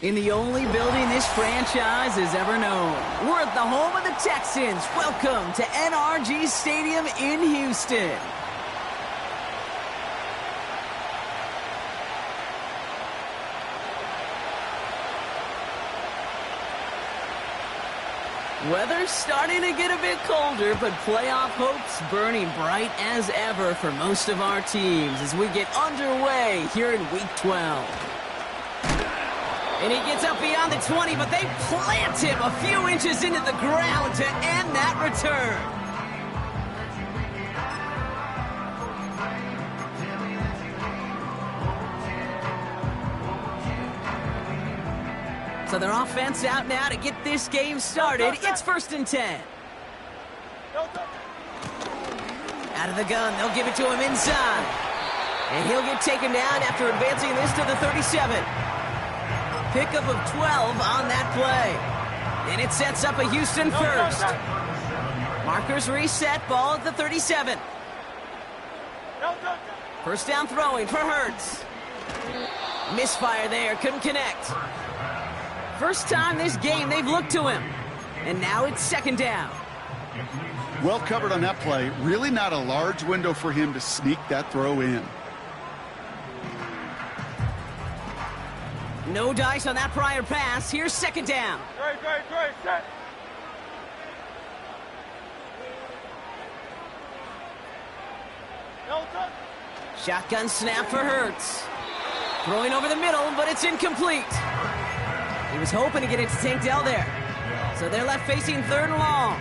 In the only building this franchise has ever known. We're at the home of the Texans. Welcome to NRG Stadium in Houston. Weather's starting to get a bit colder, but playoff hopes burning bright as ever for most of our teams as we get underway here in Week 12. And he gets up beyond the 20, but they plant him a few inches into the ground to end that return. So their offense out now to get this game started. It's 1st and 10. Out of the gun, they'll give it to him inside. And he'll get taken down after advancing this to the 37. Pickup of 12 on that play. And it sets up a Houston first. Markers reset, ball at the 37. First down throwing for Hurts. Misfire there, couldn't connect. First time this game they've looked to him. And now it's 2nd down. Well covered on that play. Really not a large window for him to sneak that throw in. No dice on that prior pass. Here's 2nd down. Set. Shotgun snap for Hurts. Throwing over the middle, but it's incomplete. He was hoping to get it to Tank Dell there. So they're left facing 3rd and long.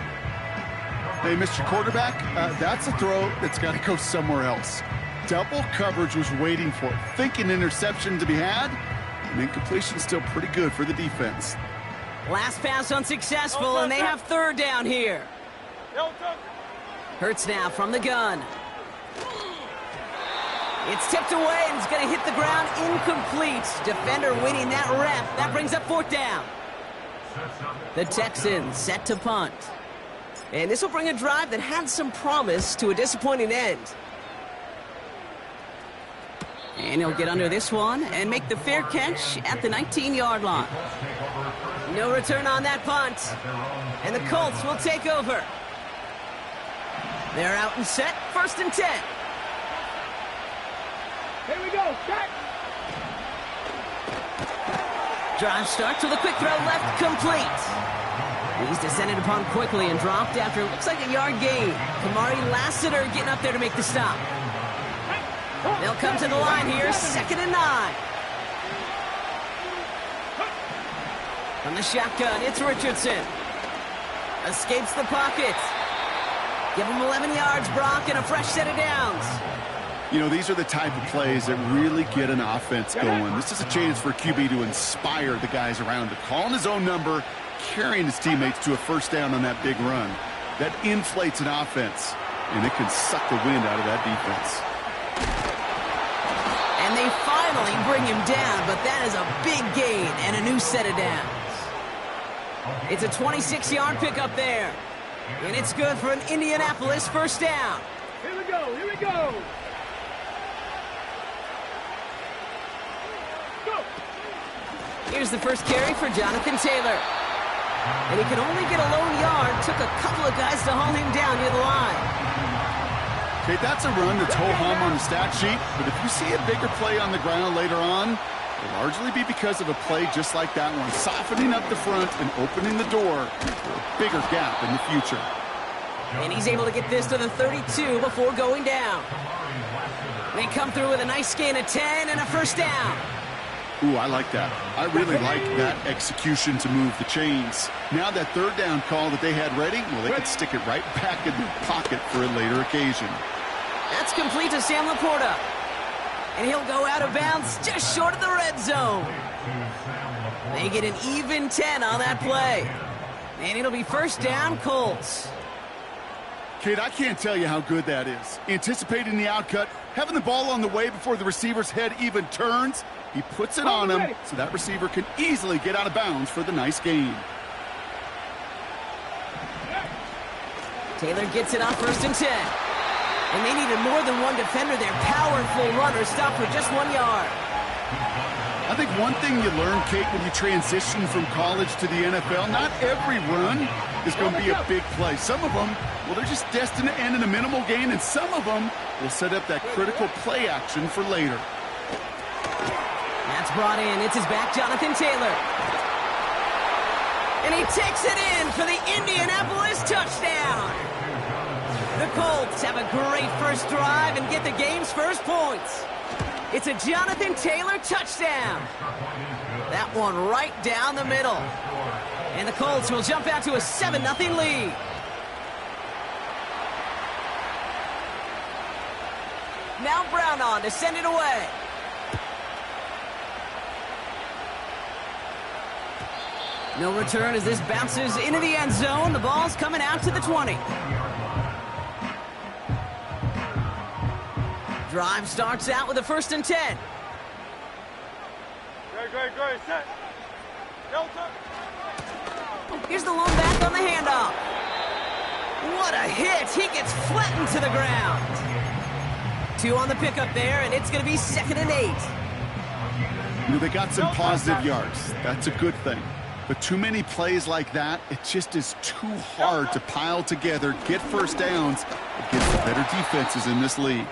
Hey, Mr. Quarterback, that's a throw that's got to go somewhere else. Double coverage was waiting for it. Thinking interception to be had. And incompletion's still pretty good for the defense. Last pass unsuccessful, and they have 3rd down here. Hurts now from the gun. It's tipped away, and it's going to hit the ground incomplete. Defender winning that rep. That brings up 4th down. The Texans set to punt. And this will bring a drive that had some promise to a disappointing end. And he'll get under this one and make the fair catch at the 19-yard line. No return on that punt. And the Colts will take over. They're out and set. 1st and 10. Here we go. Check. Drive starts with a quick throw left complete. He's descended upon quickly and dropped after it looks like a yard gain. Kamari Lassiter getting up there to make the stop. They'll come to the line here, 2nd and 9. From the shotgun, it's Richardson. Escapes the pocket. Give him 11 yards, Brock, and a fresh set of downs. You know, these are the type of plays that really get an offense going. This is a chance for QB to inspire the guys around him. Calling his own number, carrying his teammates to a 1st down on that big run. That inflates an offense, and it can suck the wind out of that defense. And they finally bring him down, but that is a big gain and a new set of downs. It's a 26-yard pickup there. And it's good for an Indianapolis 1st down. Here we go. Here we go. Here's the first carry for Jonathan Taylor. And he could only get a lone yard. Took a couple of guys to haul him down near the line. Okay, that's a run that's ho-hum on the stat sheet, but if you see a bigger play on the ground later on, it'll largely be because of a play just like that one, softening up the front and opening the door for a bigger gap in the future. And he's able to get this to the 32 before going down. They come through with a nice gain of 10 and a 1st down. Ooh, I like that. I really like that execution to move the chains. Now that 3rd down call that they had ready, well, they could stick it right back in their pocket for a later occasion. That's complete to Sam Laporta. And he'll go out of bounds just short of the red zone. They get an even 10 on that play. And it'll be 1st down, Colts. Kid, I can't tell you how good that is. Anticipating the outcut, having the ball on the way before the receiver's head even turns. He puts it on him so that receiver can easily get out of bounds for the nice gain. Taylor gets it on 1st and 10. And they needed more than one defender there. Powerful runner stopped for just 1 yard. I think one thing you learn, Kate, when you transition from college to the NFL, not every run is going to be a big play. Some of them, well, they're just destined to end in a minimal gain, and some of them will set up that critical play action for later. That's brought in. It's his back, Jonathan Taylor. And he takes it in for the Indianapolis touchdown. The Colts have a great first drive and get the game's first points. It's a Jonathan Taylor touchdown. That one right down the middle. And the Colts will jump out to a 7-0 lead. Now Brown on to send it away. No return as this bounces into the end zone. The ball's coming out to the 20. Drive starts out with a 1st and 10. Great, set. Here's the lone back on the handoff. What a hit. He gets flattened to the ground. 2 on the pickup there, and it's going to be 2nd and 8. You know, they got some positive yards. That's a good thing. But too many plays like that, it just is too hard to pile together, get first downs against the better defenses in this league.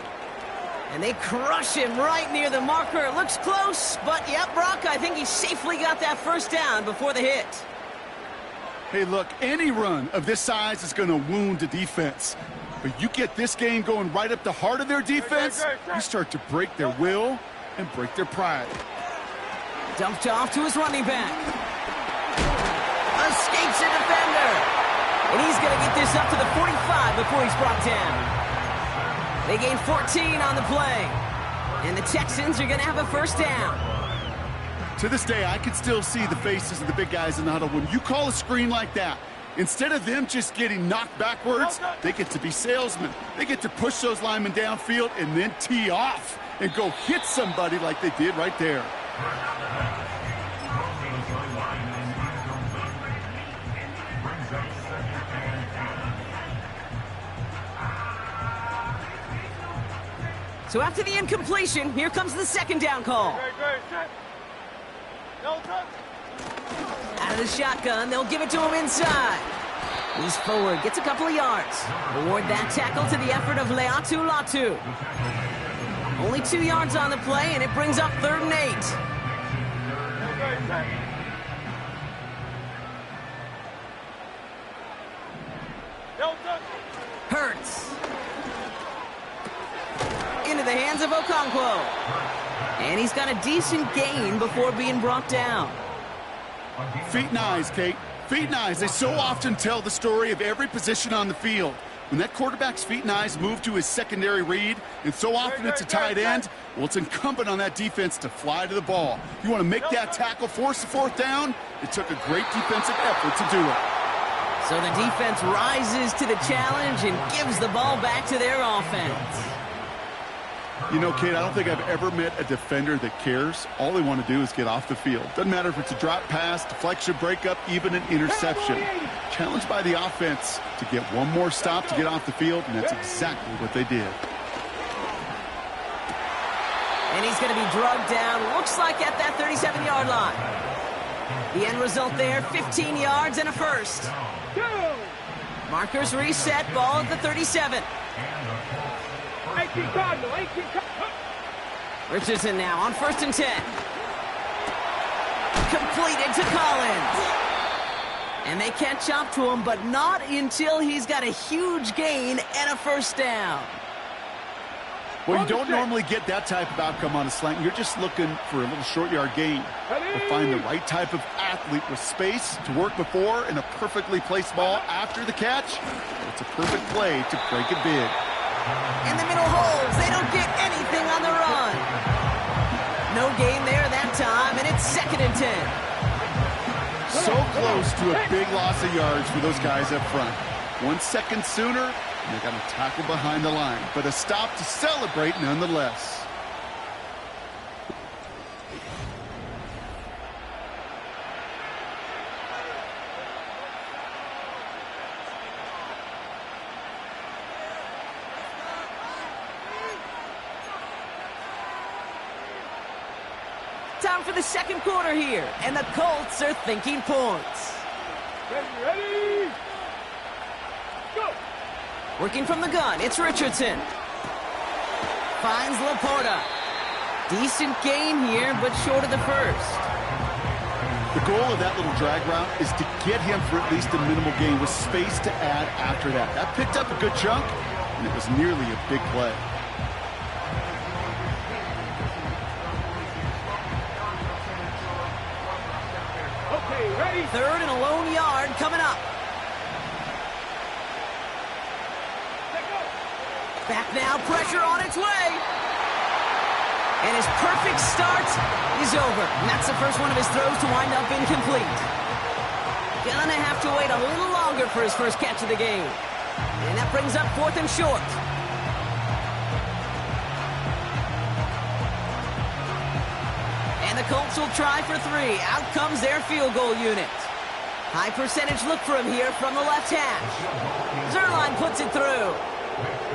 And they crush him right near the marker. It looks close, but yep, Brock, I think he safely got that first down before the hit. Hey, look, any run of this size is going to wound the defense. But you get this game going right up the heart of their defense, you start to break their will and break their pride. Dumped off to his running back. Escapes a defender. And he's going to get this up to the 45 before he's brought down. They gain 14 on the play. And the Texans are going to have a first down. To this day, I can still see the faces of the big guys in the huddle. When you call a screen like that, instead of them just getting knocked backwards, they get to be salesmen. They get to push those linemen downfield and then tee off and go hit somebody like they did right there. So after the incompletion, here comes the 2nd down call. Out of the shotgun, they'll give it to him inside. He's forward, gets a couple of yards. Reward that tackle to the effort of Leatu Latu. Only 2 yards on the play, and it brings up 3rd and 8. Hurts. Into the hands of Okonkwo. And he's got a decent gain before being brought down. Feet and eyes, Kate. Feet and eyes. They so often tell the story of every position on the field. When that quarterback's feet and eyes move to his secondary read, and so often it's a tight end, well, it's incumbent on that defense to fly to the ball. You want to make that tackle, force the 4th down? It took a great defensive effort to do it. So the defense rises to the challenge and gives the ball back to their offense. You know, Kate, I don't think I've ever met a defender that cares. All they want to do is get off the field. Doesn't matter if it's a drop pass, deflection, breakup, even an interception. Challenged by the offense to get one more stop to get off the field, and that's exactly what they did. And he's going to be drugged down, looks like at that 37-yard line. The end result there, 15 yards and a first. Markers reset, ball at the 37. Richardson now on 1st and 10. Completed to Collins. And they catch up to him, but not until he's got a huge gain and a first down. Well, you don't normally get that type of outcome on a slant. You're just looking for a little short yard gain. To find the right type of athlete with space to work before and a perfectly placed ball after the catch. It's a perfect play to break it big. In the middle holes, they don't get anything on the run. No gain there that time, and it's 2nd and 10. So close to a big loss of yards for those guys up front. 1 second sooner, and they got a tackle behind the line, but a stop to celebrate nonetheless. time for the second quarter here, and the Colts are thinking points. Ready? Go! Working from the gun, it's Richardson. Finds Laporta. Decent gain here, but short of the first. The goal of that little drag route is to get him for at least a minimal gain with space to add after that. That picked up a good chunk, and it was nearly a big play. Okay, ready? Third and a lone yard coming up. Let go! Back now, pressure on its way. And his perfect start is over. And that's the first one of his throws to wind up incomplete. Gonna have to wait a little longer for his first catch of the game. And that brings up 4th and short. And the Colts will try for 3. Out comes their field goal unit. High percentage look for him here from the left hash. Zerline puts it through.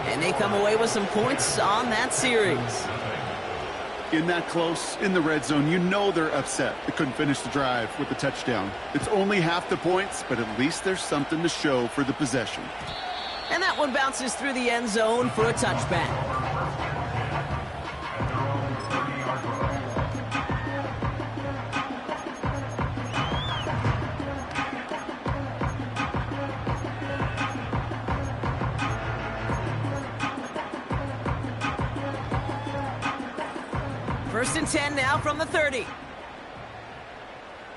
And they come away with some points on that series. In that close, in the red zone, you know they're upset. They couldn't finish the drive with the touchdown. It's only half the points, but at least there's something to show for the possession. And that one bounces through the end zone for a touchback. First and 10 now from the 30.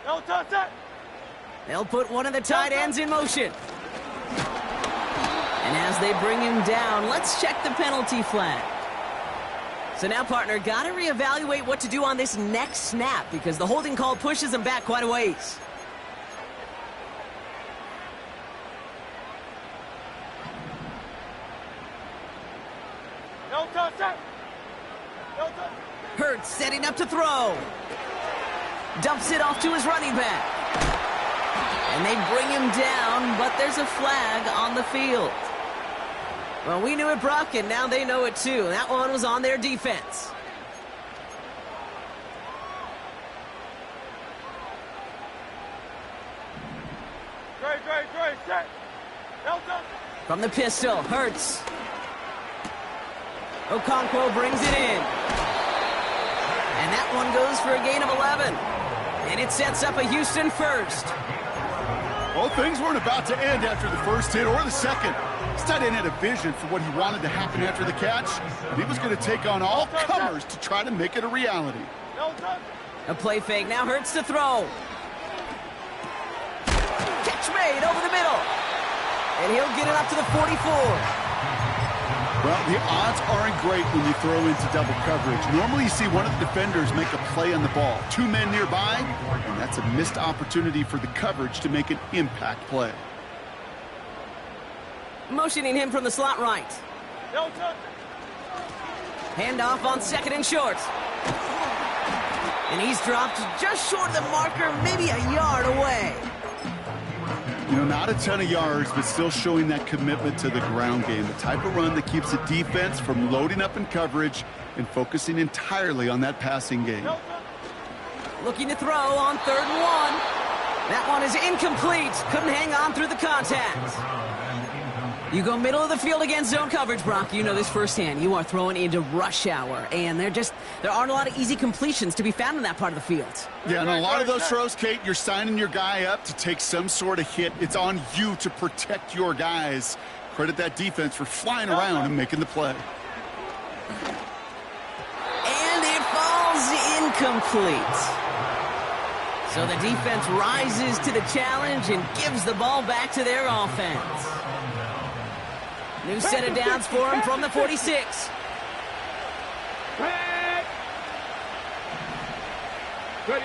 No touch that! They'll put one of the tight ends in motion. And as they bring him down, let's check the penalty flag. So now, partner, got to reevaluate what to do on this next snap because the holding call pushes him back quite a ways. No touch that! No touch! Hurts setting up to throw. Dumps it off to his running back. And they bring him down, but there's a flag on the field. Well, we knew it, Brock, and now they know it too. That one was on their defense. Great, set! No touch! From the pistol, Hurts. Okonkwo brings it in. And that one goes for a gain of 11. And it sets up a Houston first. Well, things weren't about to end after the first hit or the second. This tight end had a vision for what he wanted to happen after the catch, and he was going to take on all comers to try to make it a reality. No touch! A play fake, now Hurts to throw. Catch made over the middle. And he'll get it up to the 44. Well, the odds aren't great when you throw into double coverage. Normally you see one of the defenders make a play on the ball. 2 men nearby, and that's a missed opportunity for the coverage to make an impact play. Motioning him from the slot right. No touch! Handoff on 2nd and short. And he's dropped just short of the marker, maybe a yard away. You know, not a ton of yards, but still showing that commitment to the ground game. The type of run that keeps the defense from loading up in coverage and focusing entirely on that passing game. No touch! Looking to throw on 3rd and 1. That one is incomplete. Couldn't hang on through the contact. You go middle of the field against zone coverage, Brock. You know this firsthand. You are throwing into rush hour, and there aren't a lot of easy completions to be found in that part of the field. Yeah, and a lot of those throws, Kate, you're signing your guy up to take some sort of hit. It's on you to protect your guys. Credit that defense for flying around and making the play. And it falls incomplete. So the defense rises to the challenge and gives the ball back to their offense. New set of downs for him from the 46. Ready?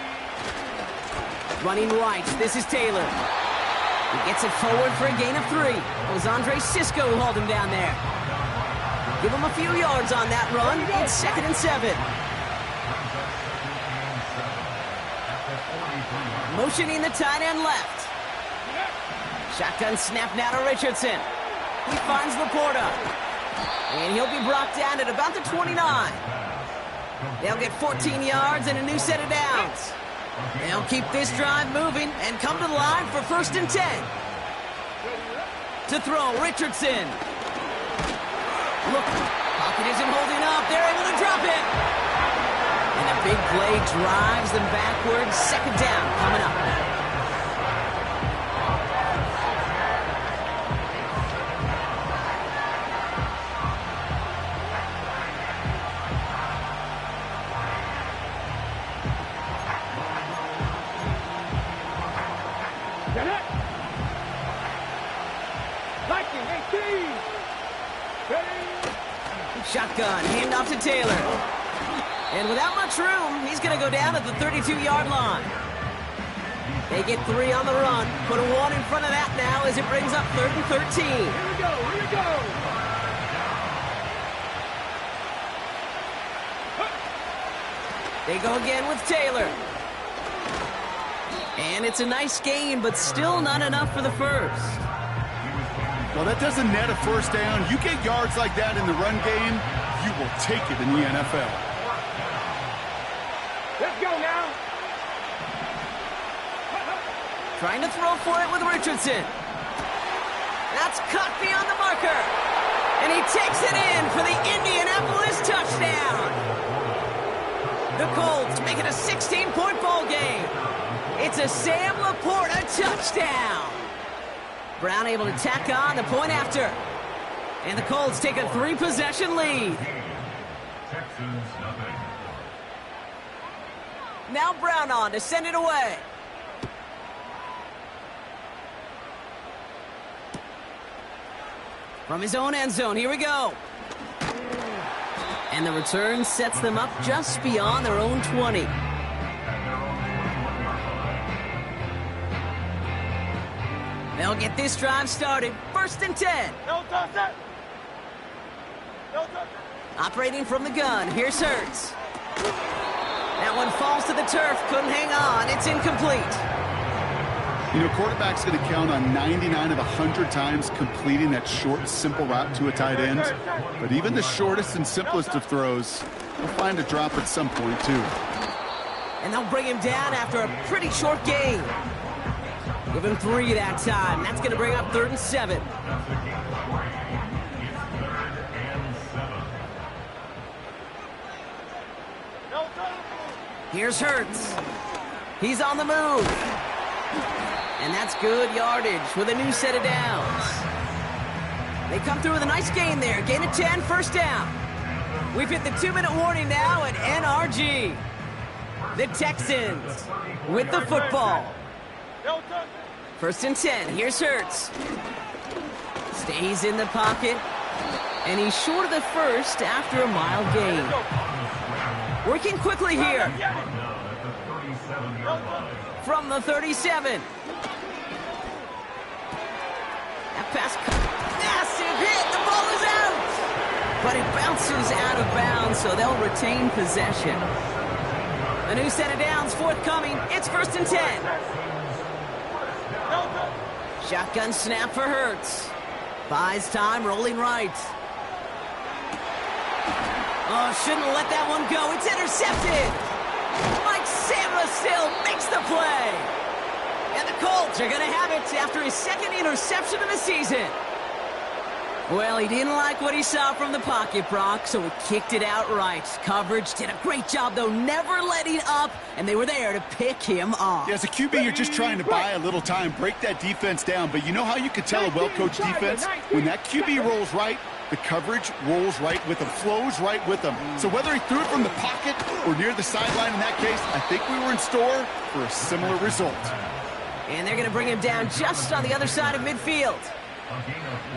Running right, this is Taylor. He gets it forward for a gain of 3. It was Andre Sisco who hauled him down there. Give him a few yards on that run. It's 2nd and 7. Motioning the tight end left. Shotgun snap now to Richardson. He finds Laporta. And he'll be brought down at about the 29. They'll get 14 yards and a new set of downs. They'll keep this drive moving and come to the line for 1st and 10. To throw, Richardson. Look, pocket isn't holding up. They're able to drop it. And a big play drives them backwards. 2nd down coming up. Get it. 19, 18. Ready. Shotgun, handoff to Taylor. And without much room, he's going to go down at the 32-yard line. They get 3 on the run. Put a 1 in front of that now as it brings up 3rd and 13. Here we go. Here we go. They go again with Taylor. And it's a nice gain, but still not enough for the first. Well, that doesn't net a 1st down. You get yards like that in the run game, you will take it in the NFL. Let's go now. Trying to throw for it with Richardson. That's cut beyond the marker. And he takes it in for the Indianapolis touchdown. The Colts make it a 16-point ball game. It's a Sam Laporta touchdown. Brown able to tack on the point after. And the Colts take a 3-possession lead. Texans nothing. Now Brown on to send it away. From his own end zone, here we go. And the return sets them up just beyond their own 20. They'll get this drive started. 1st and 10. No touch that. No touch. Operating from the gun. Here's Hurts. That one falls to the turf. Couldn't hang on. It's incomplete. You know, quarterback's going to count on 99 of 100 times completing that short, simple route to a tight end. But even the shortest and simplest of throws will find a drop at some point, too. And they'll bring him down after a pretty short gain. Give him 3 that time. That's going to bring up 3rd and 7. No touch. Here's Hurts. He's on the move. And that's good yardage with a new set of downs. They come through with a nice gain there. Gain of 10, 1st down. We've hit the 2-minute warning now at NRG. The Texans with the football. No touch. 1st and 10. Here's Hurts. Stays in the pocket. And he's short of the first after a mild gain. Working quickly here. From the 37. That pass, massive hit. The ball is out. But it bounces out of bounds, so they'll retain possession. A new set of downs forthcoming. It's 1st and 10. Shotgun snap for Hurts. Buys time, rolling right. Oh, shouldn't let that one go. It's intercepted. Mike Samuel makes the play. And the Colts are going to have it after his 2nd interception of the season. Well, he didn't like what he saw from the pocket, Brock, so he kicked it outright. Coverage did a great job, though, never letting up, and they were there to pick him off. Yeah, as a QB, you're just trying to buy a little time, break that defense down. But you know how you can tell a well-coached defense? When that QB rolls right, the coverage rolls right with him, flows right with him. So whether he threw it from the pocket or near the sideline in that case, I think we were in store for a similar result. And they're going to bring him down just on the other side of midfield.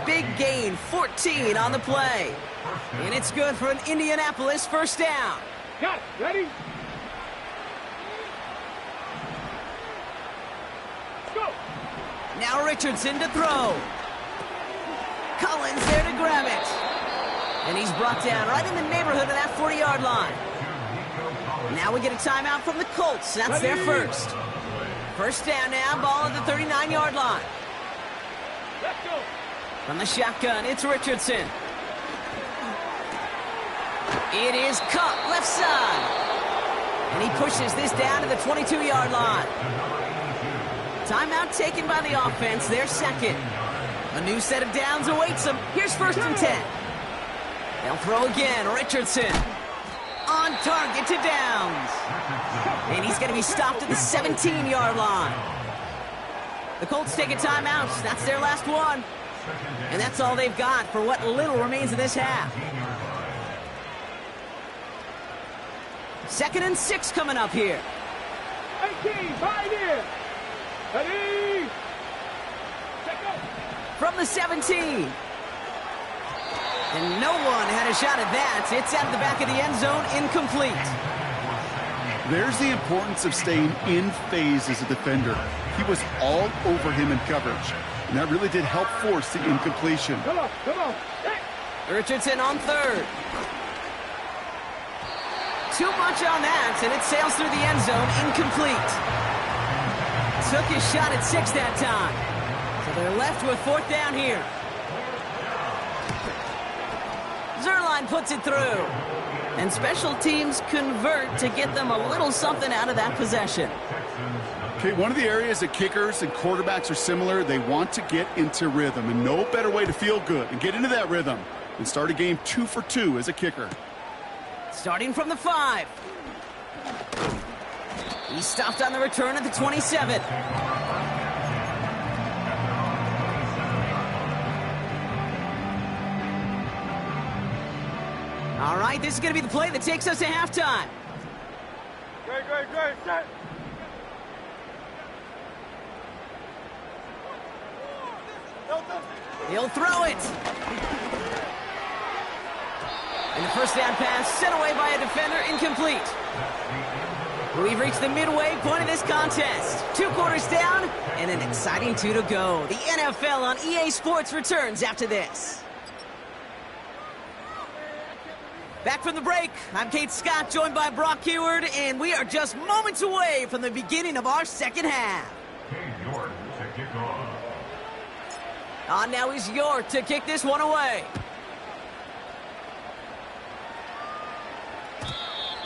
Big gain, 14 on the play. And it's good for an Indianapolis 1st down. Got it. Ready? Go. Now Richardson to throw. Collins there to grab it. And he's brought down right in the neighborhood of that 40-yard line. Now we get a timeout from the Colts. That's their first. 1st down now, ball at the 39-yard line. Let's go. From the shotgun, it's Richardson. It is caught left side. And he pushes this down to the 22-yard line. Timeout taken by the offense, their second. A new set of downs awaits them. Here's 1st and 10. They'll throw again. Richardson on target to Downs. And he's going to be stopped at the 17-yard line. The Colts take a timeout. That's their last one. And that's all they've got for what little remains of this half. 2nd and 6 coming up here. 18, right in. Ready. Check up. From the 17. And no one had a shot at that. It's out of the back of the end zone, incomplete. There's the importance of staying in phase as a defender. He was all over him in coverage, and that really did help force the incompletion. Come on, come on. Hey. Richardson on 3rd. Too much on that, and it sails through the end zone, incomplete. Took his shot at 6 that time. So they're left with 4th down here. Zerline puts it through. And special teams convert to get them a little something out of that possession. Okay, one of the areas that kickers and quarterbacks are similar, they want to get into rhythm, and no better way to feel good and get into that rhythm than start a game 2 for 2 as a kicker. Starting from the 5. He stopped on the return at the 27. All right, this is going to be the play that takes us to halftime. Great, set. He'll throw it. And the 1st down pass sent away by a defender, incomplete. We've reached the midway point of this contest. 2 quarters down and an exciting 2 to go. The NFL on EA Sports returns after this. Back from the break, I'm Kate Scott, joined by Brock Heward, and we are just moments away from the beginning of our second half. Kane York to kick off. On now is York to kick this one away.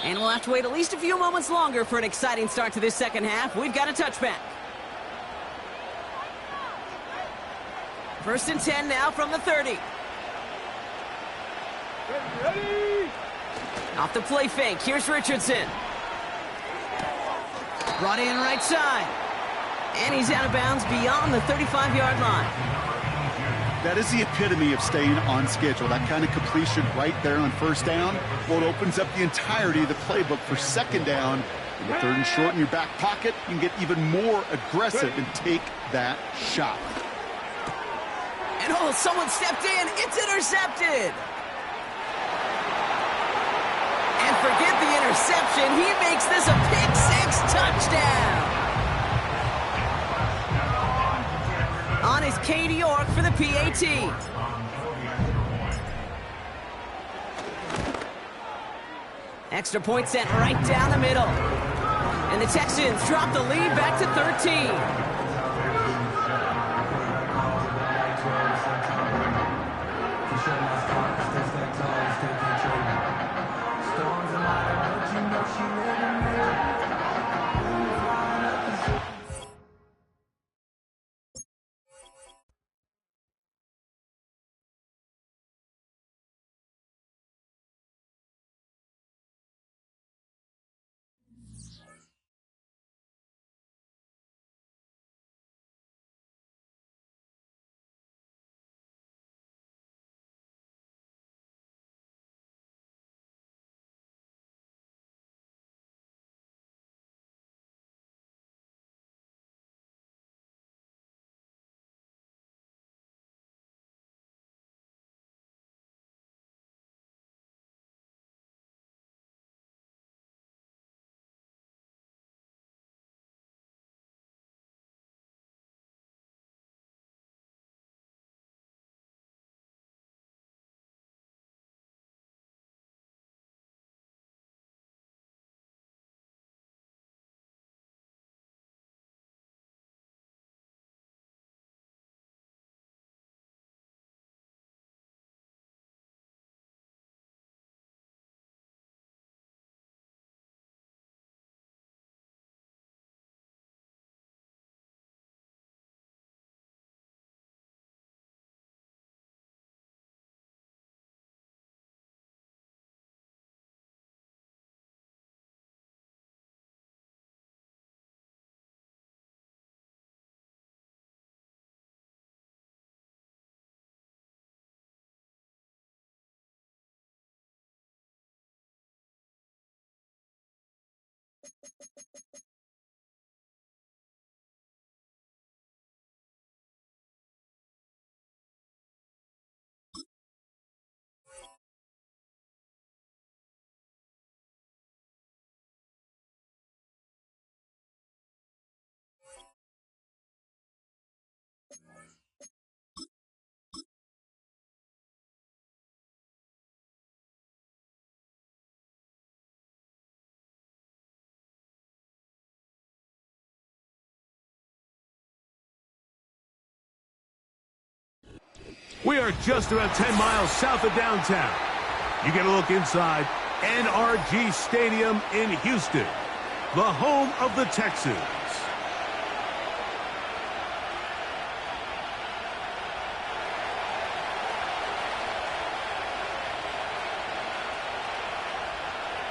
And we'll have to wait at least a few moments longer for an exciting start to this second half. We've got a touchback. 1st and 10 now from the 30. Ready. Off the play fake, here's Richardson. Brought in right side. And he's out of bounds beyond the 35-yard line. That is the epitome of staying on schedule. That kind of completion right there on 1st down. Well, it opens up the entirety of the playbook for 2nd down. And the 3rd and short in your back pocket, you can get even more aggressive and take that shot. And oh, someone stepped in. It's intercepted. And forget the interception. He makes this a pick-6 touchdown. On is Kane York for the PAT. Extra point sent right down the middle. And the Texans drop the lead back to 13. We are just about 10 miles south of downtown. You get a look inside NRG Stadium in Houston, the home of the Texans.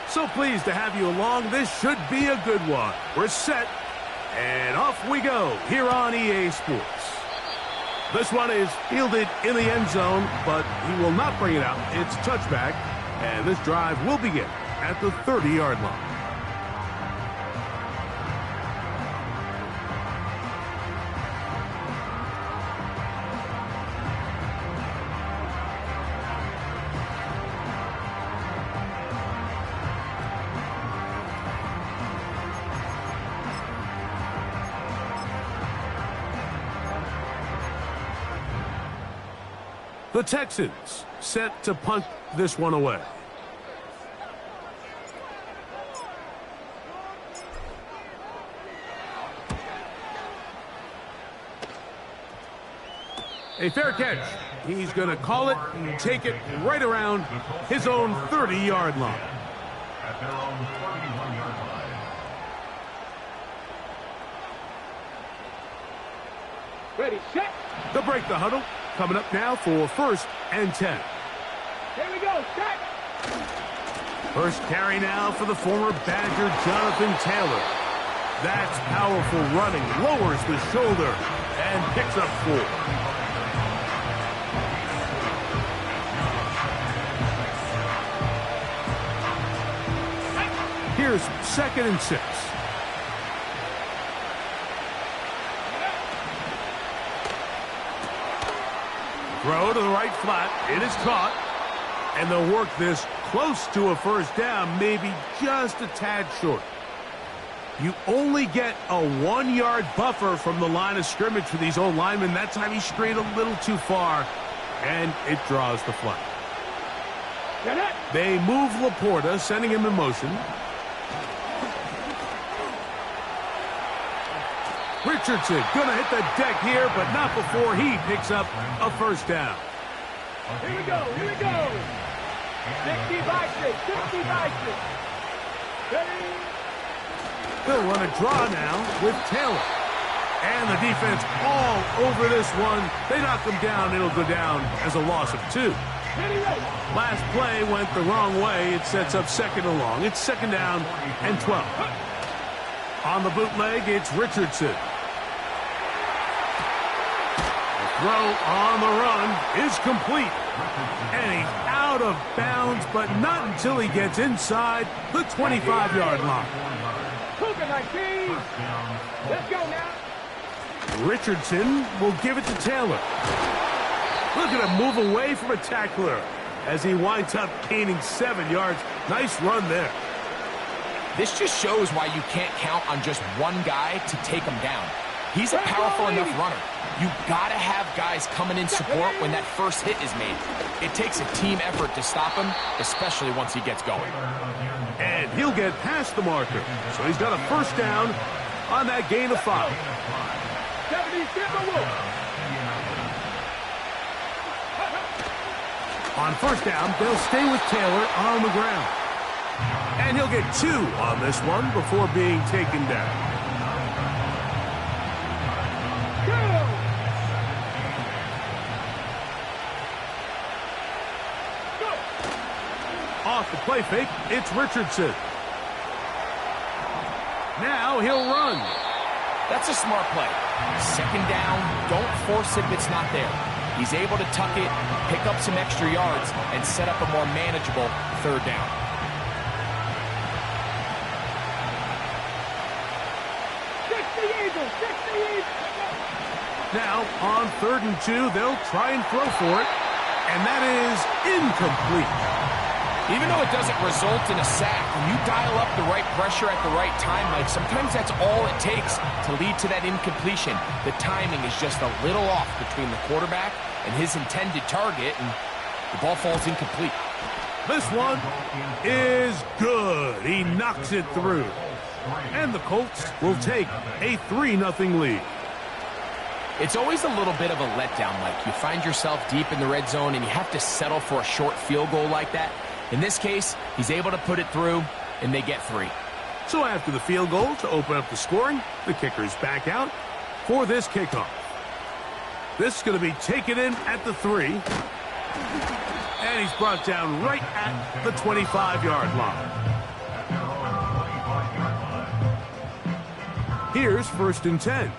So pleased to have you along. This should be a good one. We're set, and off we go here on EA Sports. This one is fielded in the end zone, but he will not bring it out. It's touchback, and this drive will begin at the 30-yard line. The Texans set to punt this one away. A fair catch. He's going to call it and take it right around his own 30-yard line. At their own 31-yard line. Ready, set. They'll break the huddle. Coming up now for 1st and 10. Here we go, set. First carry now for the former Badger Jonathan Taylor. That's powerful running. Lowers the shoulder and picks up 4. Here's 2nd and 6. Throw to the right flat. It is caught. And they'll work this close to a first down, maybe just a tad short. You only get a 1-yard buffer from the line of scrimmage for these old linemen. That time he strayed a little too far, and it draws the flag. They move Laporta, sending him in motion. Richardson gonna hit the deck here, but not before he picks up a first down. Here we go, here we go. 60 by 6, 60 by 6. Ready. They'll run a draw now with Taylor. And the defense all over this one. They knock him down. It'll go down as a loss of 2. Last play went the wrong way. It sets up 2nd and long. It's 2nd down and 12. On the bootleg, it's Richardson. The throw on the run is complete. And he's out of bounds, but not until he gets inside the 25-yard line. Cougar 19. Let's go now. Richardson will give it to Taylor. Look at him move away from a tackler as he winds up gaining 7 yards. Nice run there. This just shows why you can't count on just one guy to take him down. He's a powerful enough runner. You gotta have guys coming in support when that first hit is made. It takes a team effort to stop him, especially once he gets going. And he'll get past the marker. So he's got a first down on that gain of 5. 77 Wolf. On first down, they'll stay with Taylor on the ground. And he'll get 2 on this one before being taken down. Off the play fake, it's Richardson. Now he'll run. That's a smart play. 2nd down, don't force it if it's not there. He's able to tuck it, pick up some extra yards, and set up a more manageable 3rd down. Now, on 3rd and 2, they'll try and throw for it, and that is incomplete. Even though it doesn't result in a sack, when you dial up the right pressure at the right time, Mike, sometimes that's all it takes to lead to that incompletion. The timing is just a little off between the quarterback and his intended target, and the ball falls incomplete. This one is good. He knocks it through. And the Colts will take a 3-0 lead. It's always a little bit of a letdown, Mike. You find yourself deep in the red zone, and you have to settle for a short field goal like that. In this case, he's able to put it through, and they get 3. So after the field goal to open up the scoring, the kicker's back out for this kickoff. This is going to be taken in at the 3. And he's brought down right at the 25-yard line. Here's 1st and 10.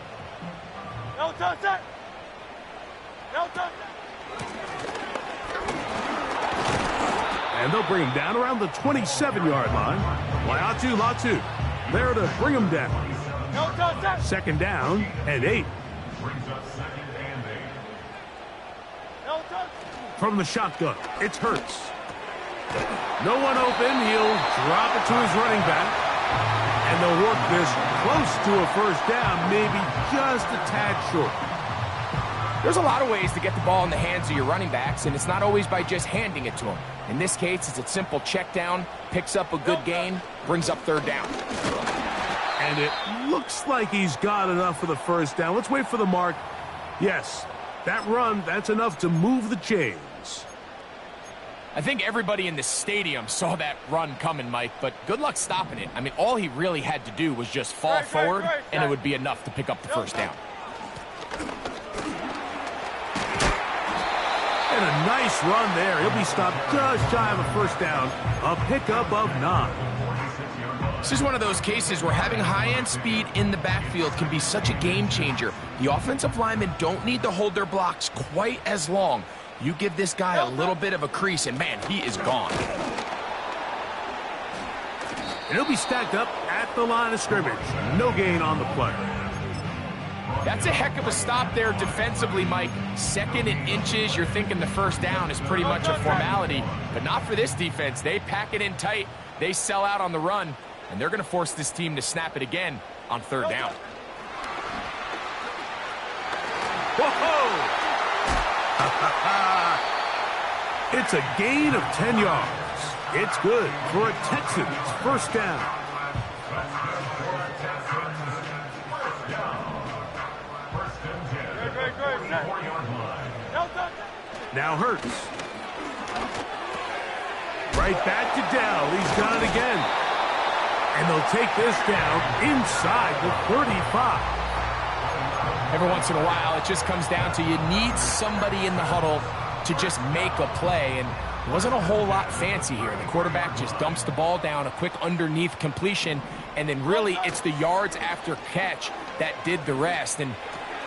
No touchdown. No touchdown. And they'll bring him down around the 27-yard line. Latu, there to bring him down. No touchdown. 2nd down and 8. No touchdown. From the shotgun, it's Hurts. No one open. He'll drop it to his running back. And they'll work this close to a 1st down, maybe just a tad short. There's a lot of ways to get the ball in the hands of your running backs, and it's not always by just handing it to them. In this case, it's a simple check down, picks up a good gain, brings up 3rd down. And it looks like he's got enough for the 1st down. Let's wait for the mark. Yes, that run, that's enough to move the chains. I think everybody in the stadium saw that run coming, Mike, but good luck stopping it. I mean, all he really had to do was just fall forward, and it would be enough to pick up the 1st down. And a nice run there. He'll be stopped just shy of a 1st down. A pickup of 9. This is one of those cases where having high-end speed in the backfield can be such a game changer. The offensive linemen don't need to hold their blocks quite as long. You give this guy a little bit of a crease, and man, he is gone. And he'll be stacked up at the line of scrimmage. No gain on the play. That's a heck of a stop there defensively, Mike. 2nd and inches, you're thinking the 1st down is pretty much a formality, but not for this defense. They pack it in tight, they sell out on the run, and they're going to force this team to snap it again on 3rd down. Whoa! It's a gain of 10 yards. It's good for a Texans 1st down. Now Hurts. Right back to Dell. He's done it again. And they'll take this down inside the 35. Every once in a while, it just comes down to you need somebody in the huddle to just make a play, and it wasn't a whole lot fancy here. The quarterback just dumps the ball down, a quick underneath completion, and then really it's the yards after catch that did the rest, and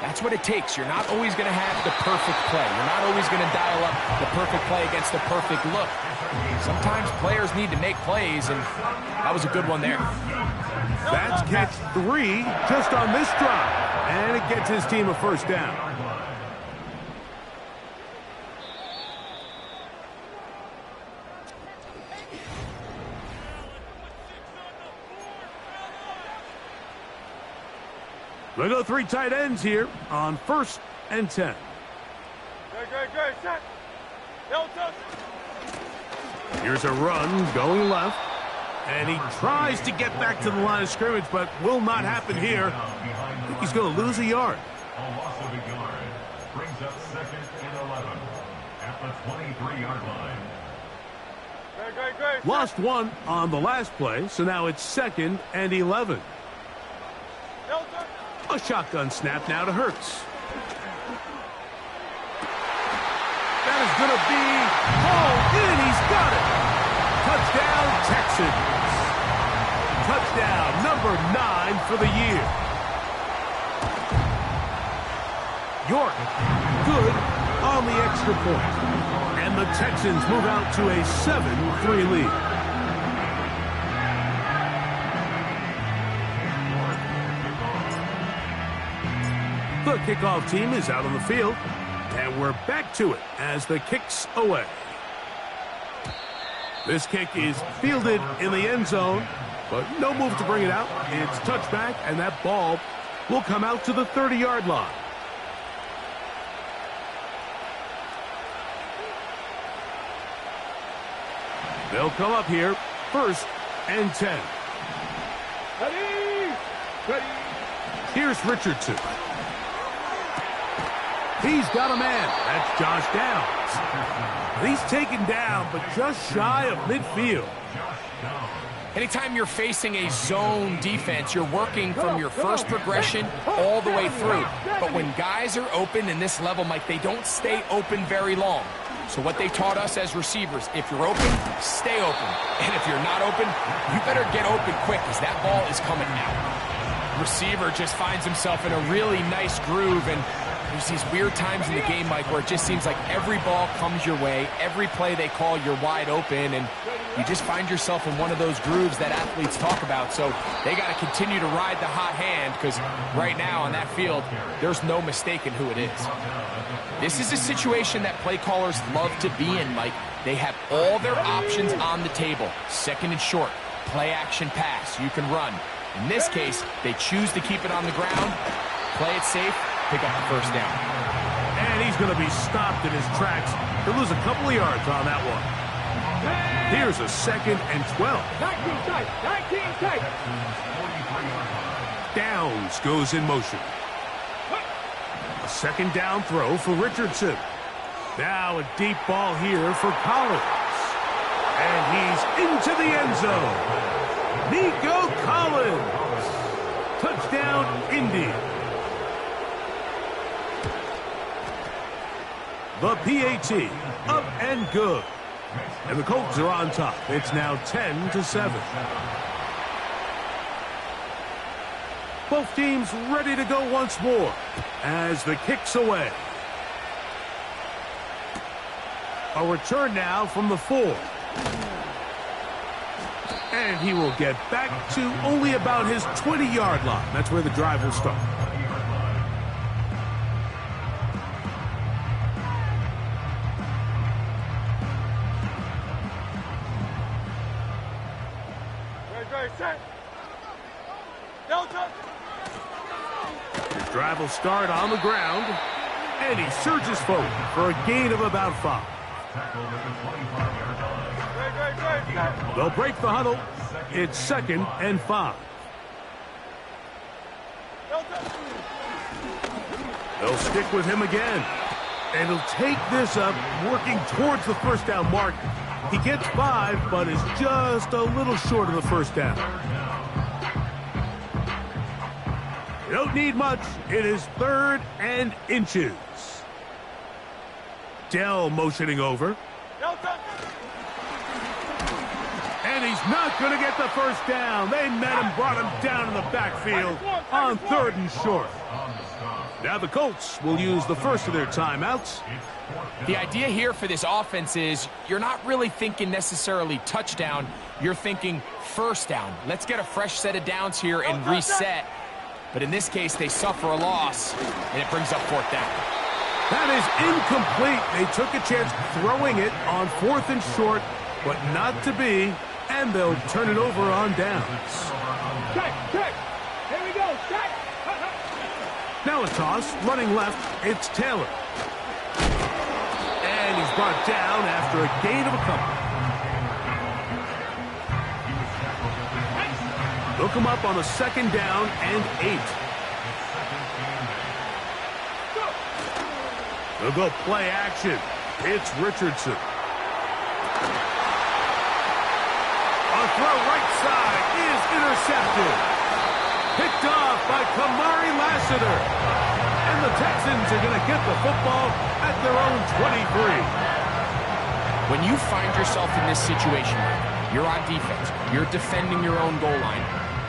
that's what it takes. You're not always going to have the perfect play. You're not always going to dial up the perfect play against the perfect look. Sometimes players need to make plays, and that was a good one there. That's catch 3 just on this drive. And it gets his team a 1st down. We'll go 3 tight ends here on 1st and 10. Great, set. No touch. Here's a run going left. And he tries to get back to the line of scrimmage, but will not happen here. I think he's going to lose a yard. A loss of a yard brings up 2nd and 11 at the 23-yard line. Great. Lost 1 on the last play, so now it's 2nd and 11. No touch. A shotgun snap now to Hurts. That is going to be hauled in. He's got it. Touchdown, Texans. Touchdown number 9 for the year. York, good on the extra point. And the Texans move out to a 7-3 lead. The kickoff team is out on the field, and we're back to it as the kick's away. This kick is fielded in the end zone, but no move to bring it out. It's touchback, and that ball will come out to the 30-yard line. They'll come up here, 1st and 10. Ready? Ready? Here's Richardson. He's got a man. That's Josh Downs. He's taken down, but just shy of midfield. Anytime you're facing a zone defense, you're working from your first progression all the way through. But when guys are open in this level, Mike, they don't stay open very long. So what they taught us as receivers, if you're open, stay open. And if you're not open, you better get open quick because that ball is coming out. Receiver just finds himself in a really nice groove, and there's these weird times in the game, Mike, where it just seems like every ball comes your way. Every play they call, you're wide open, and you just find yourself in one of those grooves that athletes talk about. So they got to continue to ride the hot hand because right now on that field, there's no mistaking who it is. This is a situation that play callers love to be in, Mike. They have all their options on the table. 2nd and short, play action pass, you can run. In this case, they choose to keep it on the ground, play it safe, pick up the 1st down. And he's going to be stopped in his tracks. He'll lose a couple of yards on that one. Here's a 2nd and 12. 19 tight. 19 tight. Downs goes in motion. A 2nd down throw for Richardson. Now a deep ball here for Collins. And he's into the end zone. Nico Collins. Touchdown, Indy. The PAT, up and good. And the Colts are on top. It's now 10-7. Both teams ready to go once more as the kick's away. A return now from the 4. And he will get back to only about his 20-yard line. That's where the drive will start. Set. Delta. His drive will start on the ground, and he surges forward for a gain of about 5. They'll break the huddle. It's 2nd and 5. They'll stick with him again, and he'll take this up, working towards the 1st down mark. He gets 5, but is just a little short of the 1st down. You don't need much. It is 3rd and inches. Dell motioning over. And he's not going to get the 1st down. They met him, brought him down in the backfield on 3rd and short. Now the Colts will use the first of their timeouts. The idea here for this offense is you're not really thinking necessarily touchdown. You're thinking 1st down. Let's get a fresh set of downs here and reset. But in this case, they suffer a loss, and it brings up 4th down. That is incomplete. They took a chance throwing it on 4th and short, but not to be, and they'll turn it over on downs. Check, check. Here we go, check. Now a toss, running left, it's Taylor. And he's brought down after a gain of a couple. They'll come up on a 2nd down and 8. They'll go play action. It's Richardson. A throw right side is intercepted. Picked off by Kamari Lassiter. And the Texans are going to get the football at their own 23. When you find yourself in this situation, you're on defense, you're defending your own goal line,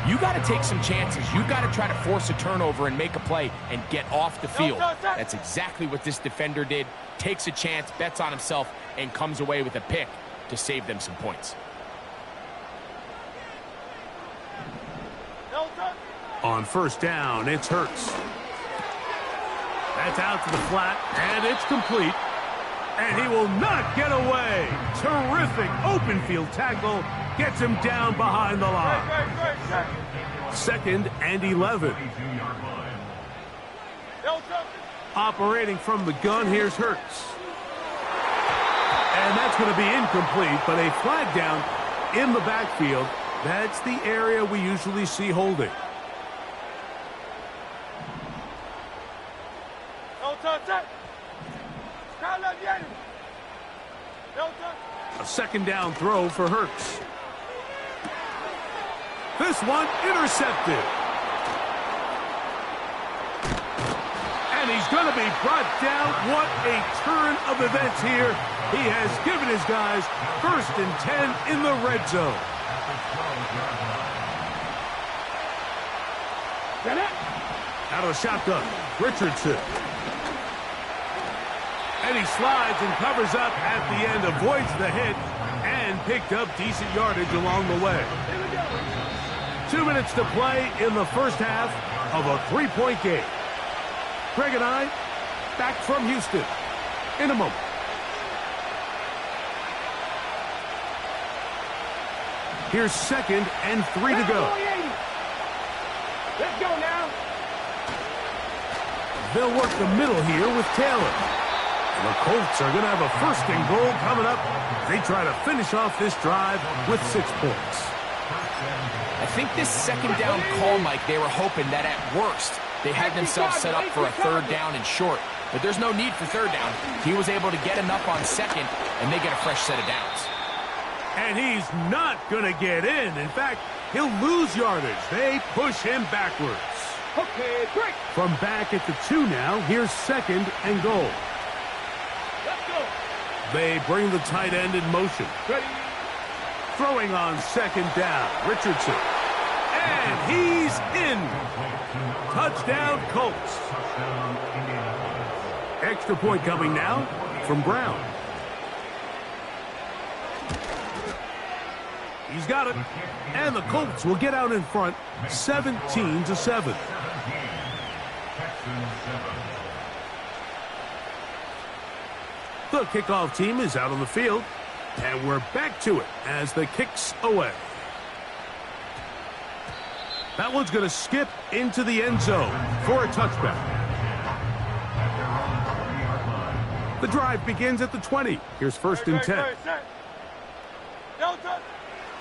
you got to take some chances. You got to try to force a turnover and make a play and get off the field. That's exactly what this defender did. Takes a chance, bets on himself, and comes away with a pick to save them some points. On 1st down, it's Hurts. That's out to the flat, and it's complete. And he will not get away. Terrific open field tackle. Gets him down behind the line. 2nd and 11. Operating from the gun, here's Hurts. And that's going to be incomplete, but a flag down in the backfield. That's the area we usually see holding. A 2nd down throw for Hurts. This one intercepted. And he's going to be brought down. What a turn of events here. He has given his guys 1st and 10 in the red zone. Out of the shotgun, Richardson. And he slides and covers up at the end, avoids the hit, and picked up decent yardage along the way. 2 minutes to play in the first half of a 3-point game. Greg and I, back from Houston in a moment. Here's 2nd and 3 to go. Let's go now. They'll work the middle here with Taylor. And the Colts are going to have a 1st and goal coming up. They try to finish off this drive with 6 points. I think this 2nd down call, Mike, they were hoping that at worst they had themselves set up for a 3rd down and short. But there's no need for 3rd down. He was able to get enough on 2nd, and they get a fresh set of downs. And he's not going to get in. In fact, he'll lose yardage. They push him backwards. Okay, break. From back at the 2 now, here's 2nd and goal. Let's go. They bring the tight end in motion. Ready. Throwing on 2nd down, Richardson. And he's in. Touchdown, Colts. Extra point coming now from Brown. He's got it. And the Colts will get out in front, 17-7. The kickoff team is out on the field. And we're back to it as the kick's away. That one's going to skip into the end zone for a touchback. The drive begins at the 20. Here's 1st and 10.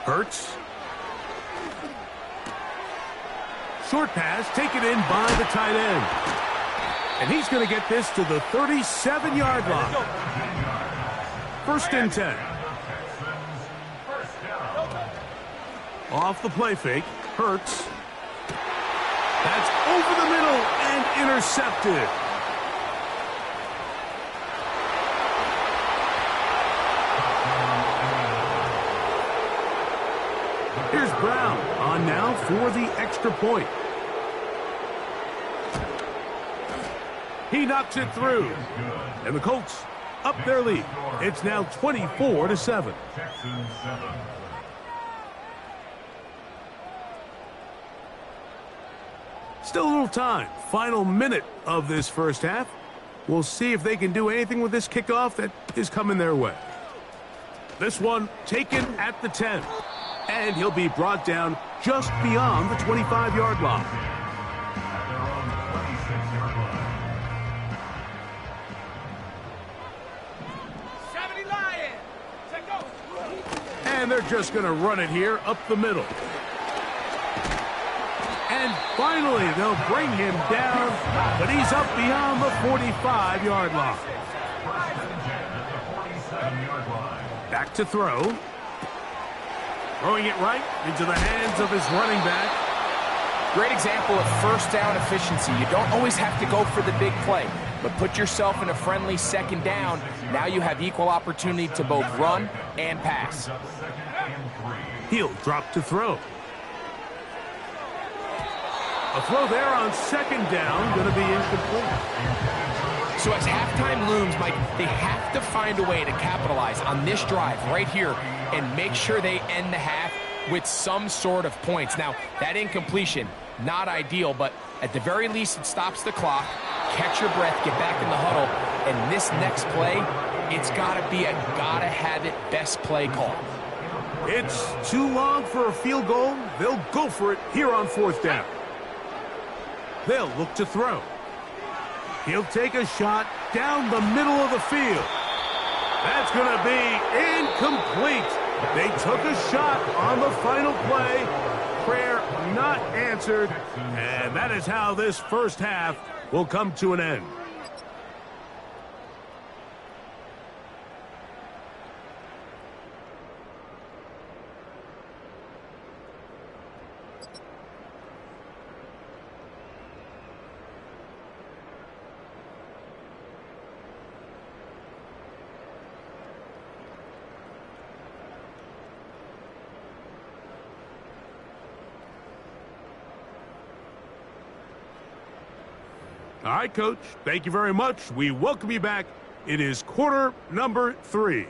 Hurts. Short pass taken in by the tight end. And he's going to get this to the 37-yard line. 1st and 10. Off the play fake, Hurts. That's over the middle and intercepted. Here's Brown on now for the extra point. He knocks it through. And the Colts up their lead. It's now 24-7. Still a little time. Final minute of this first half. We'll see if they can do anything with this kickoff that is coming their way. This one taken at the 10. And he'll be brought down just beyond the 25-yard line. And they're just going to run it here up the middle. And finally, they'll bring him down, but he's up beyond the 45-yard line. Back to throw. Throwing it right into the hands of his running back. Great example of 1st down efficiency. You don't always have to go for the big play, but put yourself in a friendly 2nd down. Now you have equal opportunity to both run and pass. He'll drop to throw. A throw there on 2nd down, going to be incomplete. So as halftime looms, Mike, they have to find a way to capitalize on this drive right here and make sure they end the half with some sort of points. Now, that incompletion, not ideal, but at the very least, it stops the clock, catch your breath, get back in the huddle, and this next play, it's got to be a gotta-have-it best play call. It's too long for a field goal. They'll go for it here on 4th down. They'll look to throw. He'll take a shot down the middle of the field. That's going to be incomplete. They took a shot on the final play. Prayer not answered. And that is how this first half will come to an end. All right, Coach, thank you very much. We welcome you back. It is quarter number 3.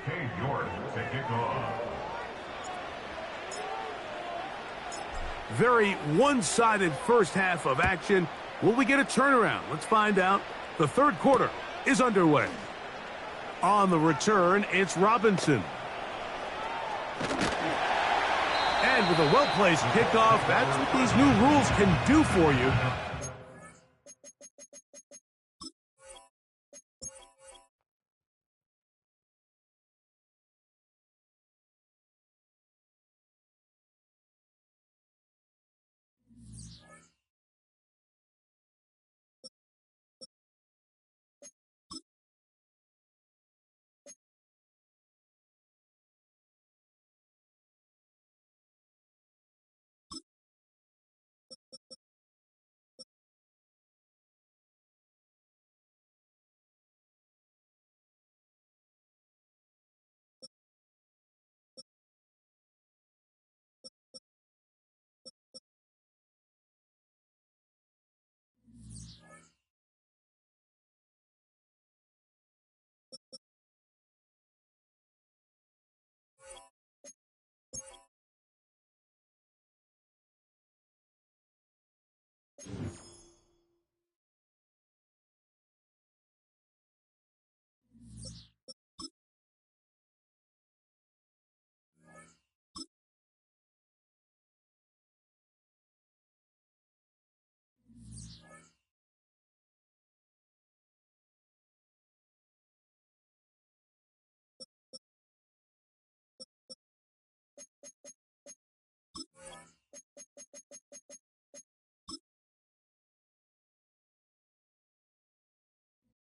Cade York to kick off. Very one-sided first half of action. Will we get a turnaround? Let's find out. The third quarter is underway. On the return, it's Robinson. And with a well-placed kickoff, that's what these new rules can do for you.